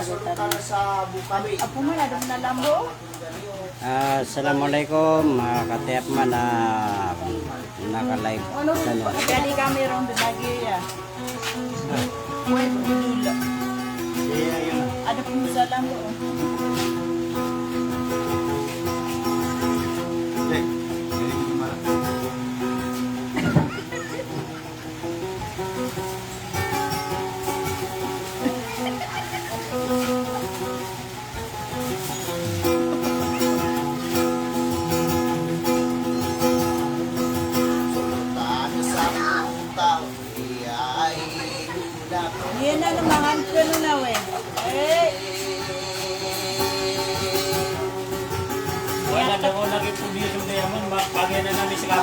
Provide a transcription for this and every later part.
Apo man ada na lambo. Assalamualaikum mga katepman na naka-live sa nyo. Kali kami ron lagi ya. Wait, dulu. Ada pun sa lambo. Yan na naman ko na we. Eh. Wala na ko lagi po dito na yaman, bagay na namin sila.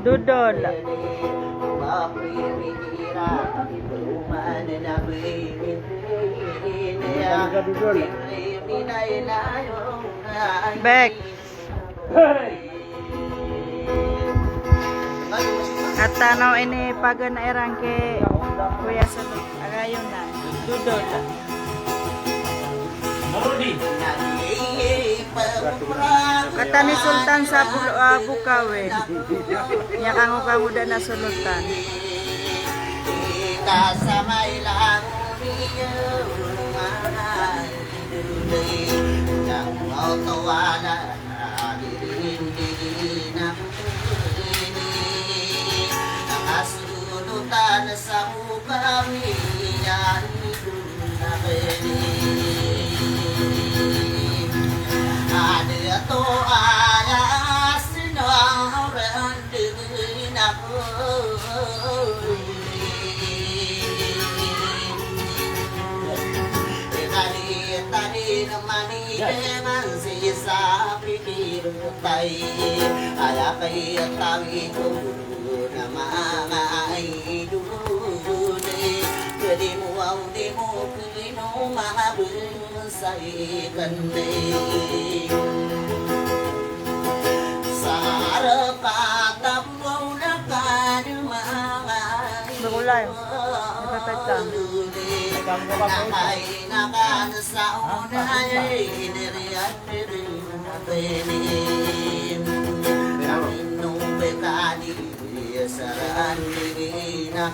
Dudol. Back. At tanaw ini pagod na erang ke Kuya Salud. Agayon na. Dudol. Marudi. Kata ni Sultan sa Bukawe. Nya kango dan na Sultan. Kasamay lang nakasulutan sa Bukawe yan ada to ayas nang din ako tadi nemani dengan sisa pikir tai ayah kaya tawi nama ngai dulu jadi muau demo kino mahabusai kande sarapata muna kadumai Berulay. Nakatagta. Nakay nakanasaon ay iniriyan rin nung bekani saraan na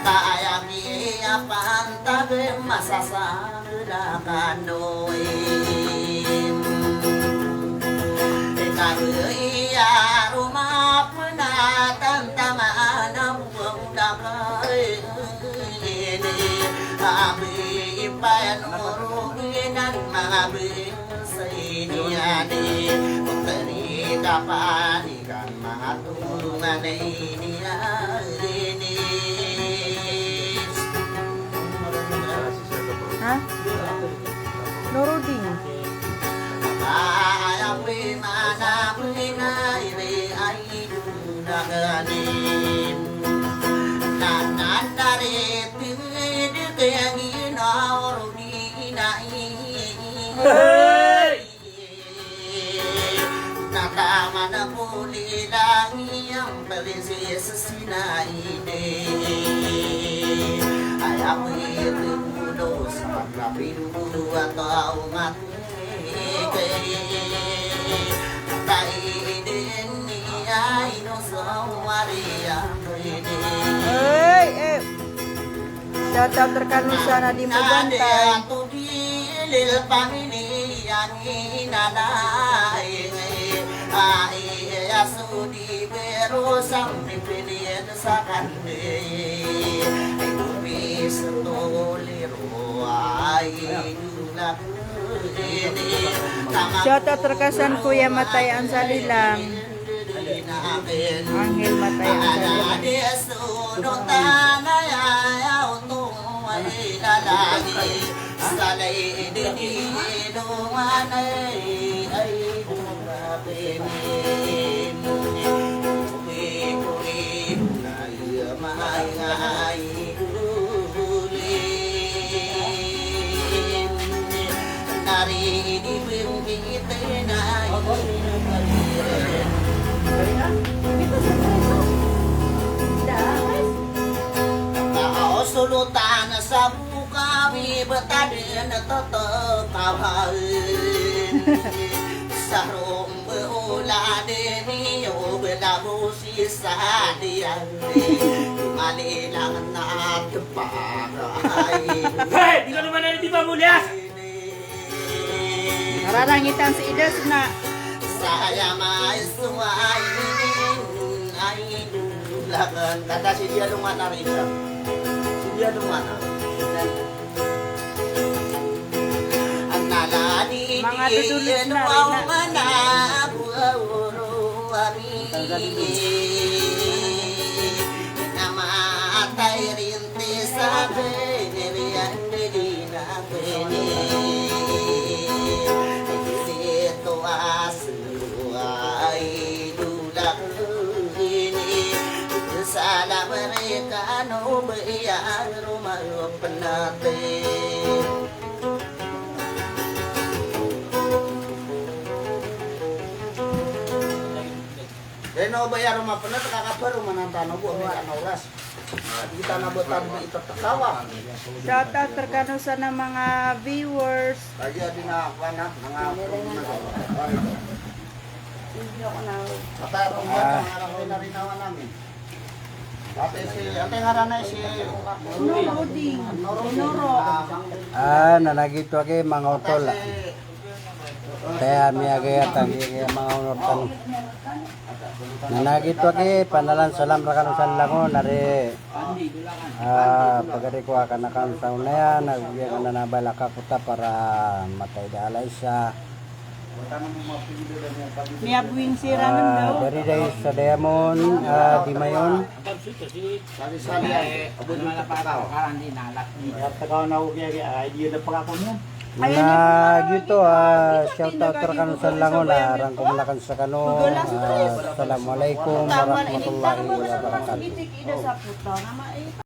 kaya niya pantabi masasala kanoin kaya rumah penatan tamaan ang dakay abi panuruginan mabi sa iniyani pagtani kapanikan mga tulungan na iniyani. Ha? Nurudin. Ayapi manapi na iri ay dunaganin nanandarit tinid kayang inauruni na nakama na muli lang iyang balisi sa sinaide ayapi rimulo sa pagkapinulo at aumat Shout out terkanu sana di mo bantay. Atu bilil pamilihan inanay ay asudi berusang dipilin sa kande ay tumis toliro ay dulag ini Shout out terkasan Kuya Matayan sa Lilang. Angel Matayan sa Lilang. Sulutan sa bukawi betadin tetekawain sarung beula deniyo belabusi sadian malilang na teparai Hei, di ka naman na di ba mulia? Nararangitan si Idas na. saya mai suain ai dulagan kata si dia lumana risa dia lumana analadi Mga dudulis na rin na. mana buoro ami nama atai rintis sabe nerian dedina beni itu asluai dulang ini salah mereka no bayar rumah penate Reno bayar rumah penate kakak baru menantano bu mereka oras kita nabotan itu tertawa Shout out terkanu sana mga viewers. lagi ada na mga kata rumah orang pinarinawan namin Ate si ate ngaranay si Noro ding. Noro. Nanagito ake mga utol. Kaya mi ake tangi ke mga unotan. Nanagito ake panalan salam rakanusan lango nare pagari ko akan akan saunaya nagbiya ka na nabalaka kuta para matay dalay sa Miabuing siranan daw. dari day sa Diamond di Mayon. sali-sali ay abot na pakaw Tagaw na ako kaya idea na pa ako niyan. Gitu shout out terkanusan lango na rangkumlakan sa kano. Assalamualaikum warahmatullahi wabarakatuh. Gitik ida sa puto.